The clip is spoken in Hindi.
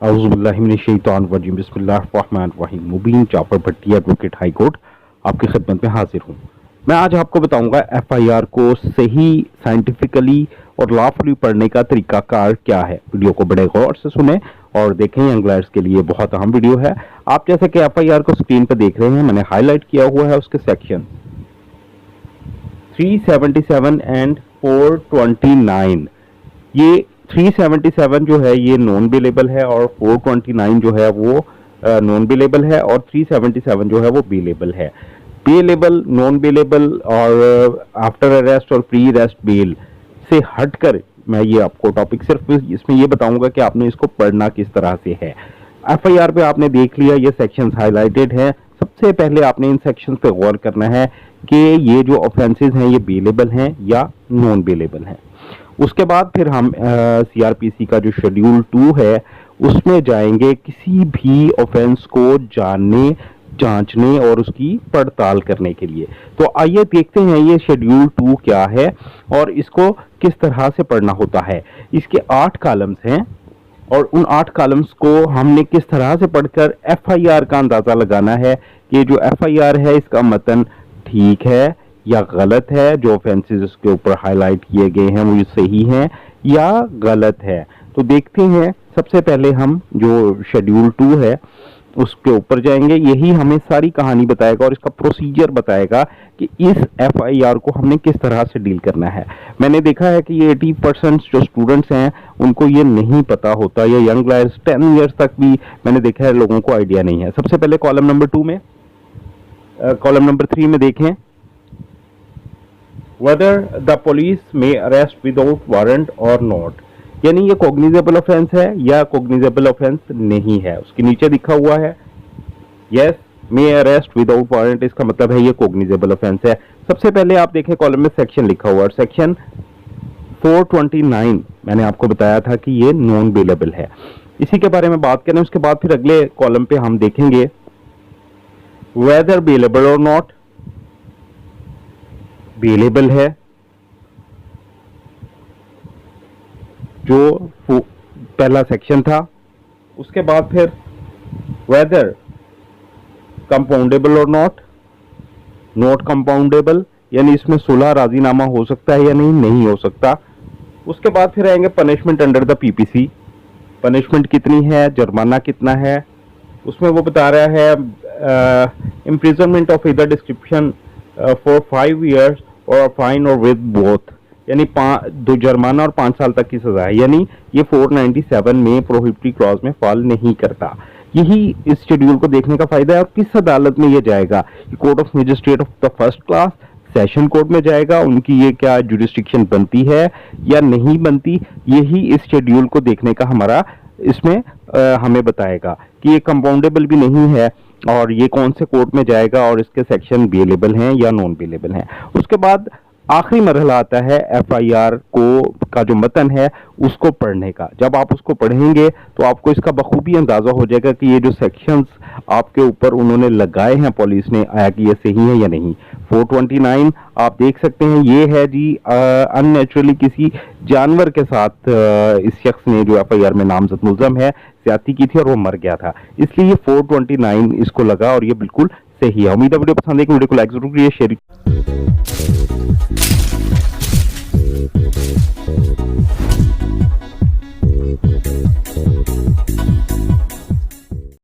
औज़ुबिल्लाहिमिनश्शैतानिर्रजीम बिस्मिल्लाहिर्रहमानिर्रहीम। मुबीन जाफर भट्टी एडवोकेट हाई कोर्ट आपकी खिदमत में हाजिर हूँ। मैं आज आपको बताऊंगा एफआईआर को सही साइंटिफिकली और लॉफुली पढ़ने का तरीकाकार क्या है। वीडियो को बड़े गौर से सुने और देखें, यंग लायर्स के लिए बहुत अहम वीडियो है। आप जैसे कि एफआईआर को स्क्रीन पर देख रहे हैं, मैंने हाईलाइट किया हुआ है उसके सेक्शन 377 एंड 429। ये 377 जो है ये नॉन बिलेबल है और 429 जो है वो नॉन बिलेबल है और 377 जो है वो बिलेबल है। बिलेबल, नॉन बिलेबल और आफ्टर अरेस्ट और प्री अरेस्ट बेल से हटकर मैं ये आपको टॉपिक सिर्फ इसमें ये बताऊंगा कि आपने इसको पढ़ना किस तरह से है। एफआईआर पे आपने देख लिया, ये सेक्शंस हाईलाइटेड हैं। सबसे पहले आपने इन सेक्शंस पे गौर करना है कि ये जो ऑफेंसेस हैं ये बिलेबल हैं या नॉन बिलेबल हैं। उसके बाद फिर हम सीआरपीसी का जो शेड्यूल 2 है उसमें जाएंगे किसी भी ऑफेंस को जानने, जांचने और उसकी पड़ताल करने के लिए। तो आइए देखते हैं ये शेड्यूल 2 क्या है और इसको किस तरह से पढ़ना होता है। इसके 8 कॉलम्स हैं और उन 8 कॉलम्स को हमने किस तरह से पढ़कर एफआईआर का अंदाजा लगाना है कि जो एफआईआर है इसका मतन ठीक है या गलत है, जो ऑफेंसेस उसके ऊपर हाईलाइट किए गए हैं वो सही हैं या गलत है। तो देखते हैं, सबसे पहले हम जो शेड्यूल 2 है उसके ऊपर जाएंगे। यही हमें सारी कहानी बताएगा और इसका प्रोसीजर बताएगा कि इस एफआईआर को हमने किस तरह से डील करना है। मैंने देखा है कि ये 80% जो स्टूडेंट्स हैं उनको ये नहीं पता होता, या यंग लायर्स 10 ईयर्स तक भी मैंने देखा है लोगों को आइडिया नहीं है। सबसे पहले कॉलम नंबर 2 में, कॉलम नंबर 3 में देखें, whether the police may arrest without warrant or not, यानी ये कॉग्निजेबल ऑफेंस है या कॉग्निजेबल ऑफेंस नहीं है। उसके नीचे लिखा हुआ है yes may arrest without warrant, इसका मतलब है ये कॉग्निजेबल ऑफेंस है। सबसे पहले आप देखें कॉलम में सेक्शन लिखा हुआ है, सेक्शन 429 मैंने आपको बताया था कि ये नॉन बेलेबल है। इसी के बारे में बात करें, उसके बाद फिर अगले कॉलम पे हम देखेंगे वेदर बेलेबल और नॉट, बेलेबल है जो पहला सेक्शन था। उसके बाद फिर वेदर कंपाउंडेबल और नॉट, नॉट कंपाउंडेबल, यानी इसमें सुलह राजीनामा हो सकता है या नहीं हो सकता। उसके बाद फिर आएंगे punishment under the PPC, punishment कितनी है, जुर्माना कितना है। उसमें वो बता रहा है इम्प्रिजनमेंट ऑफ इधर डिस्क्रिप्शन फॉर 5 years और फाइन और विद बोथ, यानी 2 जुर्माना और 5 साल तक की सजा है। यानी ये 497 में प्रोहिबिटरी क्लॉज में फॉल नहीं करता। यही इस शेड्यूल को देखने का फायदा है। और किस अदालत में ये जाएगा, court of magistrate of the first class, session court में जाएगा, उनकी ये क्या जुरिस्डिक्शन बनती है या नहीं बनती, यही इस शेड्यूल को देखने का हमारा इसमें हमें बताएगा कि ये कंपाउंडेबल भी नहीं है और ये कौन से कोर्ट में जाएगा और इसके सेक्शन बेलेबल हैं या नॉन बेलेबल हैं। उसके बाद आखिरी मरहला आता है एफआईआर को का जो मतन है उसको पढ़ने का। जब आप उसको पढ़ेंगे तो आपको इसका बखूबी अंदाजा हो जाएगा कि ये जो सेक्शंस आपके ऊपर उन्होंने लगाए हैं पुलिस ने, आया कि ये सही है या नहीं। 429 आप देख सकते हैं, ये है जी अननेचुरली किसी जानवर के साथ इस शख्स ने जो एफआईआर में नामजद मुल्जम है ज्यादती की थी और वो मर गया था, इसलिए 429 इसको लगा और ये बिल्कुल सही है। उम्मीद है वीडियो पसंद है, वीडियो को लाइक जरूर करिए, शेयर